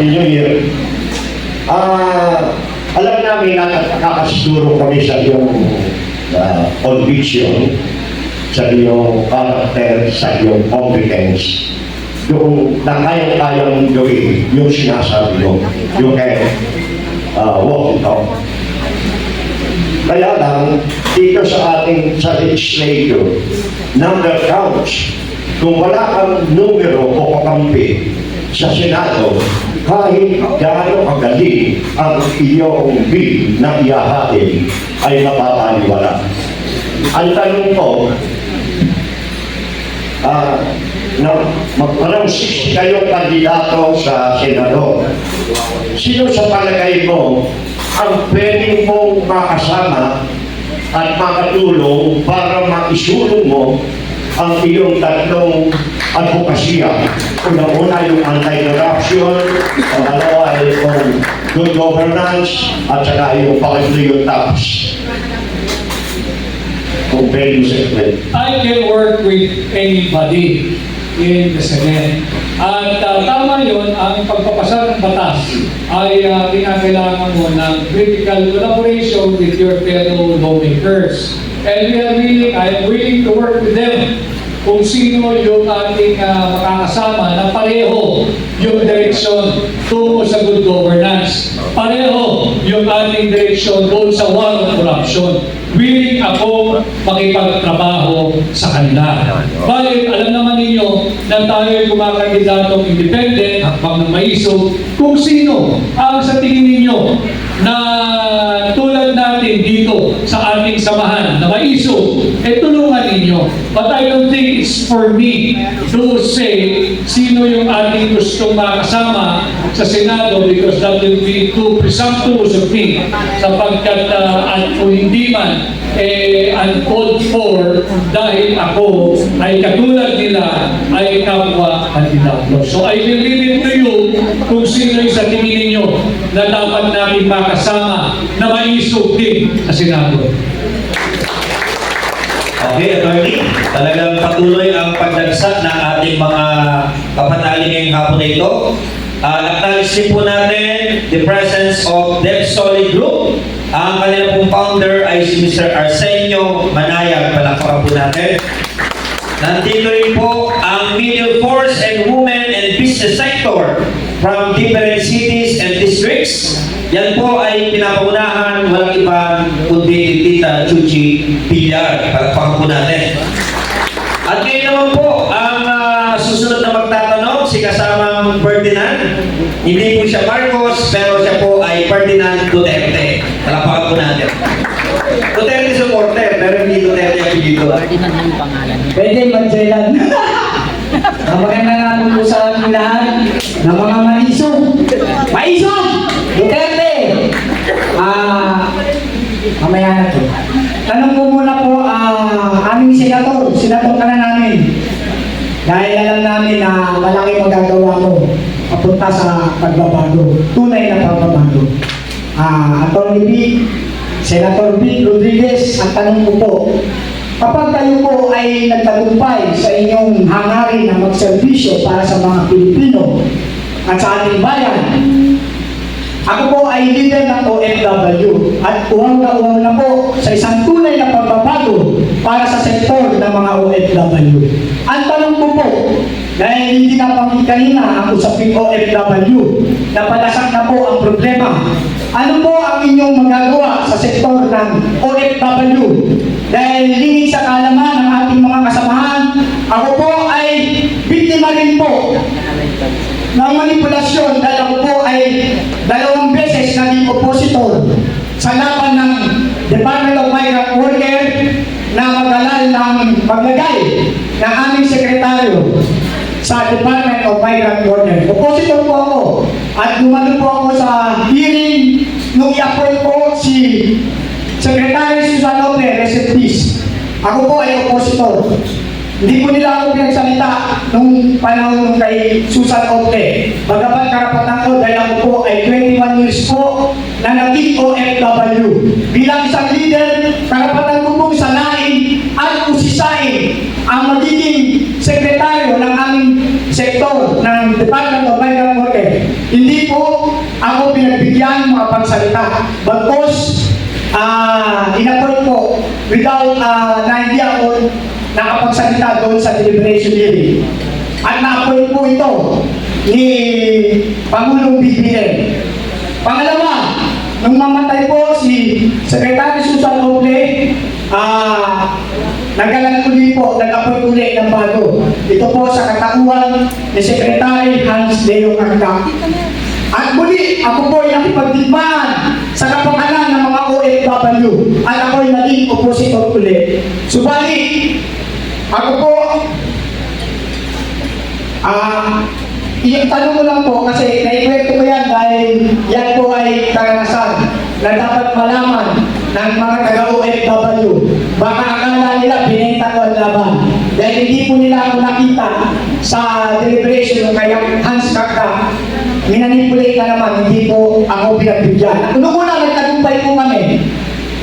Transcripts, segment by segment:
Happy New Year. Alam namin na nakakasiguro kami sa iyong conviction, sa iyong character, sa iyong competence, yung na kayang-kayang gawin yung sinasabi mo, you can walk it out. Kaya lang, dito sa ating sa legislature, number counts. Kung wala kang numero o kakampi sa Senado, kahit gaano kagaling ang iyong bill na ihahain ay mapapaliwala. Ang tanong ko, parang 6 kayong kandidato sa Senado. Sino sa palagay mo ang pwedeng mong makasama at makatulong para maisulong mo ang iyong tatlong advokasya? Una-una yung anti-corruption, pangalawa ay yung good governance, at saka yung pangatlo yung tax. Kung pwede mo sa I can work with anybody in the Senate. At tama yun, ang pagpapasa ng batas ay kinakailangan mo ng critical collaboration with your fellow lawmakers. And I am willing to work with them kung sino yung ating makakasama na pareho yung direksyon tungo sa good governance. Pareho yung ating direksyon doon sa war on corruption. Willing ako makipagtrabaho sa kanila. Bakit? Alam naman ninyo na tayo ay kumakandidatong independent, hakbang ng maisog, kung sino ang sa tingin ninyo na tulad natin dito sa ating samahan na maisog, tulungan ninyo. But I don't think it's for me to say sino yung ating gustong makasama sa Senado, because that will be too presumptuous of me, sapagkat at kung hindi man uncalled for, dahil ako ay katulad nila ay kapwa kandidato. So I will leave it to you kung sino yung sa tingin ninyo na dapat namin makasama na maisog din sa Senado. Okay, Attorney, talagang patuloy ang pagdagsa ng ating mga kapatali ngayong hapon na ito. Acknowledge po natin the presence of DevSolid Group. Ang kanila pong founder ay si Mr. Arsenio Manayag. Palakpakan po natin. Nandito rin po ang middle force and women and business sector from different cities and districts. Yan po ay pinapangunahan, walang ibang kundi Tita Chuchi Villar. Palakpakan po natin. At ngayon naman po, ang susunod na magtatanong, si kasamang Ferdinand. Hindi po siya Marcos, pero siya po ay Ferdinand Duterte. Palakpakan po natin. Duterte supporter, pero hindi Duterte ang pilido. Ferdinand ang pangalan niya. Pwede mag-jailan. Magandang natin po sa ating lahat na mga maisog. Maisog! Duterte! Mamaya na to. Tanong po muna po aming senator ka na namin. Dahil alam namin na malaki magagawa mo papunta sa pagbabago. Tunay na pagbabago. Attorney Vic, Senator Vic Rodriguez, ang tanong ko po, kapag kayo po ay nagtagumpay sa inyong hangarin na magserbisyo para sa mga Pilipino at sa ating bayan, ako po ay leader ng OFW at uwang na po sa isang tunay na pagbabago para sa sektor ng mga OFW. Ang tanong ko po, dahil hindi napanggit kanina ang usaping OFW, napalasak na po ang problema. Ano po ang inyong magagawa sa sektor ng OFW? Dahil hindi sa kaalaman ng ating mga kasamahan, ako po ay biktima rin po ng manipulasyon dahil ako po ay 2 beses naging opositor sa laban ng Department of Migrant Worker na maglagay ng aming sekretaryo sa Department of Migrant Worker. Opositor po ako at gumano po ako sa hearing nung i-appoint po si Secretary Susan Ope, rest in peace. Ako po ay opositor. Hindi po nila ako pinagsalita nung panahon nung kay Susan Ope. Bagamat karapatan ko dahil ako po ay 21 years po na naging OFW. Bilang isang leader, karapatan ko pong salain at usisain ang magiging sekretaryo ng aming sektor ng Department of Migrant Worker. In hindi po ako pinagbigyan mga pagsalita. Bagkos, inappoint po without na hindi ako nakapagsalita doon sa deliberation hearing. At na-appoint po ito ni Pangulong BBM. Pangalawa, nung mamatay po si Secretary Susan Oble, nagkalang po, nag-appoint ulit ng bago. Ito po sa katauhan ni Secretary Hans Leo Carta. At muli, ako po ay nakipagdigmaan sa kapakanan ng mga OFW at ako ay naging oppositor ulit. Subalit, ako po, yung tanong ko lang po kasi naikwento ko yan dahil yan po ay karanasan na dapat malaman ng mga taga-OFW. Baka akala nila binenta ko ang laban. Dahil hindi po nila ako nakita sa deliberation ng kaya Hans Carta. Minanipulate na naman, hindi po ako pinagbigyan. Noong una, nagtagumpay po kami.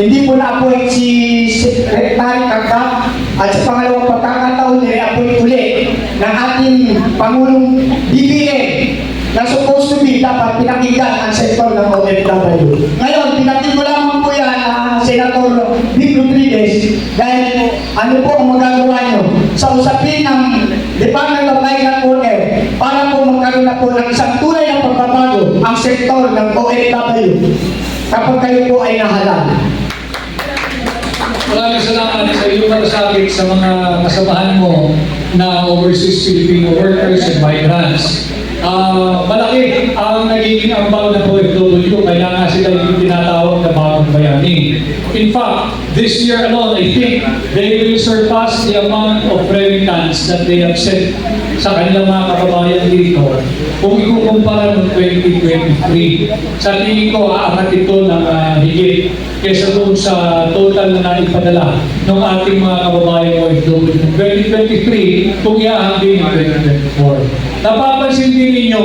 Hindi po na-appoint si Secretary Carta at sa pangalawang pagkakataon, nire-appoint ulit ng ating Pangulong BBM na supposed to be dapat pinakinggan ang sektor ng OFW. Ngayon, pinakinggan ko lamang po yan Senator Vic Rodriguez dahil ano po ang magagawa nyo sa usapin ng Department of Migrant Worker para po magkaroon na po ng isang tunay na pagbabago ang sektor ng OFW kapag kayo po ay nahalal. Maraming salamat sa iyong malasakit sa mga kasamahan mo na overseas Filipino workers and migrants. Malaki ang nagiging ambag ng OFW, kaya nga sila yung tinatawag na bagong bayani. In fact, this year alone, I think they will surpass the amount of remittance that they have sent sa kanilang mga kababayan dito. Kung ikukumpara ng 2023, sa tingin ko, aangat ito ng higit kesa doon sa total na naipadala ng ating mga kababayan OFW ng 2023 kung iahambing ng 2024. Napapansin din ninyo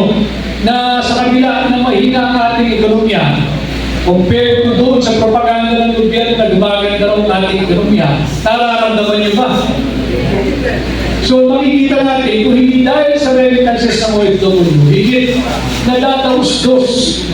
na sa kabila ng mahina ang ating ekonomiya, compared to doon sa propaganda ng gobyerno na gumaganda raw ang ating ekonomiya, nararamdaman niyo ba? So makikita natin kung hindi dahil sa remittances ng OFW, higit nadadaos-dos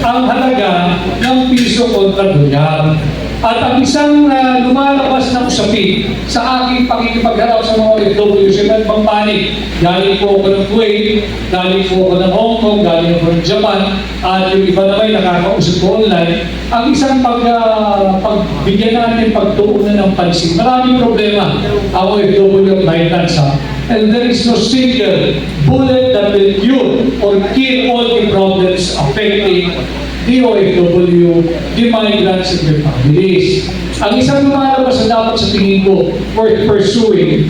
ang halaga ng piso kontra dolyar. At ang isang lumalabas na usapin sa aking pakikipagharap sa mga OFW sa iba't ibang panig, galing po ako ng Kuwait, galing po ako ng Hong Kong, galing ako ng Japan, at yung iba naman nakakausap ko online, ang isang pagbigyan natin pagtuunan ng pansin. Maraming problema ang OFW at migrants, and there is no single bullet that will cure or kill all the problems affecting the OFW, the migrants and their families. Ang isang lumalabas na dapat sa tingin ko worth pursuing,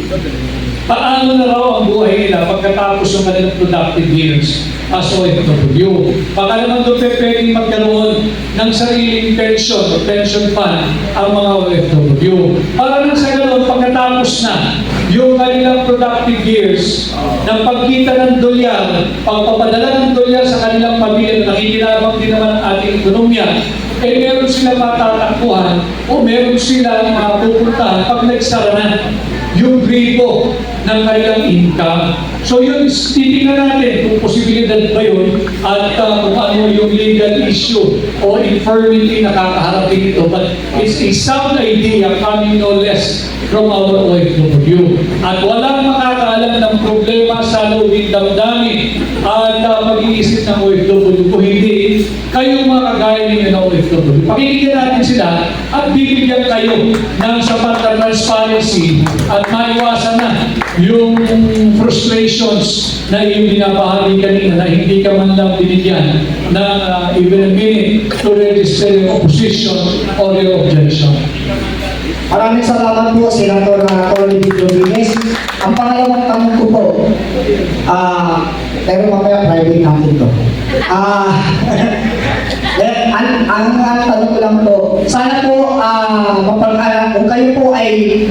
paano na raw ang buhay nila pagkatapos ng kanilang productive years as OFW. Baka naman doon pwedeng magkaroon ng sariling pension o pension fund ang mga OFW. Para nang sa ganoon, pagkatapos na yung kanilang productive years ng pagkita ng dolyar, pagpapadala ng dolyar sa kanilang pamilya na nakikinabang din naman ang ating ekonomiya, eh meron sila matatakbuhan o meron sila mapupuntahan pag nagsara na yung gripo ng kanilang income. So yun, titingnan natin kung posibilidad ba yun at kung ano yung legal issue o infirmity na kakaharapin ito. But it's a sound idea coming no less from our OFW. At walang makakaalam ng problema sa loobing damdamin at pag-iisip ng OFW kung hindi kayong mga kagaya ninyo ng OFW. Pakikigyan natin sila at bibigyan kayo ng sapat na transparency at maiwasan na yung frustrations na iyong binabahagi kanina na hindi ka man lang binigyan ng even a minute to register your opposition or your objection. Maraming salamat po, Senator Tony Vic Rodriguez. Ang pangalawang tanong ko po, pero mamaya private natin to. Ang tanong ko lang po, sana po, kung kayo po ay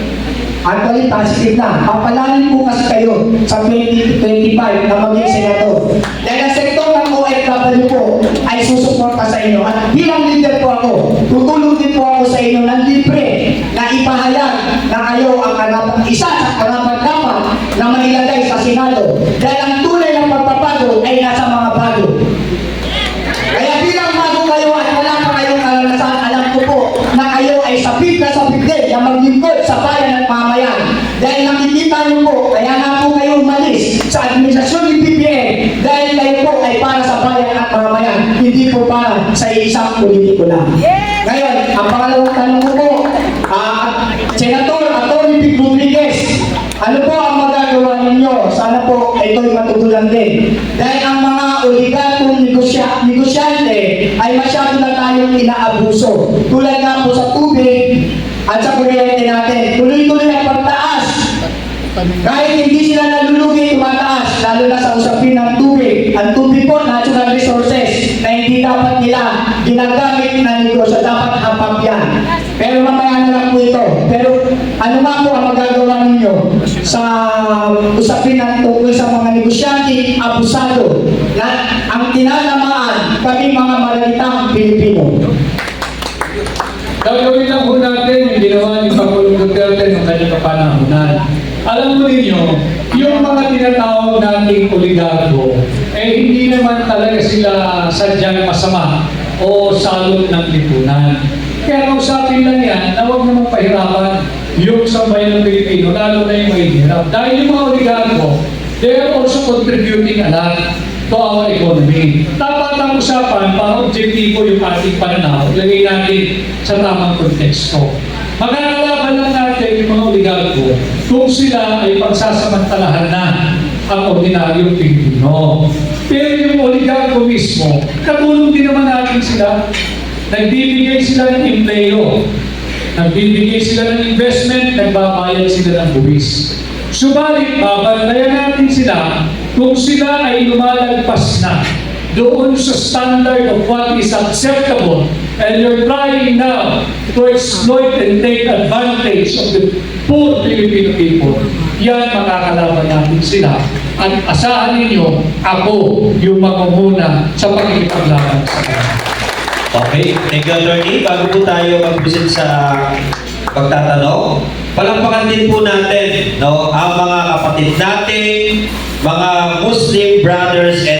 actually positive na, papalanin po kasi kayo sa 2025 na maging senador. Dahil ang sektor ng OFW po ay susuporta sa inyo. At bilang leader po ako, tutulong din po ako sa inyo ng libre na ipahayag na kayo ang isa sa karapat-dapat na mailagay sa Senado. Dahil ang tunay ng pagpapago ay nasa mga bago. ay para sa bayan at mamamayan, hindi po para sa isang politiko lang. Ngayon, ang pangalawang tanong ko po, Senator Atty. Vic Rodriguez, ano po ang magagawa ninyo? Sana po ito'y matutulan din. Dahil ang mga oligarkong negosyante ay masyado na tayong inaabuso. Tulad nga po sa tubig at sa kuryente natin. Tuloy-tuloy ang pagtaas. Kahit hindi sila nalulugi, tumataas, lalo na sa usapin ng tubig. Ang tubig po, natural resources na hindi dapat nila ginagamit na negosyo, dapat hapag yan. Pero mamaya na lang po ito. Pero ano nga po ang magagawa ninyo sa usapin ng tungkol sa mga negosyante abusado na ang tinatamaan kami mga maralitang Pilipino? Gagawin lang po natin yung ginawa ni Pangulong Duterte noong kanyang kapanahunan. Alam mo ninyo, yung mga tinatawag nating oligarko, hindi naman talaga sila sadyang masama o salot ng lipunan. Kaya kausapin lang yan na huwag naman pahirapan yung sambayan ng Pilipino, lalo na yung mahihirap. Dahil yung mga oligarko, they are also contributing a lot to our economy. Dapat ang usapan para objektibo yung ating pananaw, ilagay natin sa tamang konteksto. Magkakalaban lang natin yung mga oligarko kung sila ay pagsasamantalahan na ang ordinaryong Pilipino. Pero yung oligarko mismo, katulong din naman natin sila. Nagbibigay sila ng empleo, nagbibigay sila ng investment, nagbabayad sila ng buwis. Subalit, babantayan natin sila kung sila ay lumalagpas na doon sa standard of what is acceptable, and you're trying now to exploit and take advantage of the poor Filipino people. Yan, makakalaban natin sila. At asahan ninyo, ako yung mamumuna sa pakikipaglaban sa kanila. Okay, thank you, Attorney. Bago po tayo mag-visit sa pagtatanong, palakpakan din po natin, no, ang mga kapatid natin, mga Muslim brothers and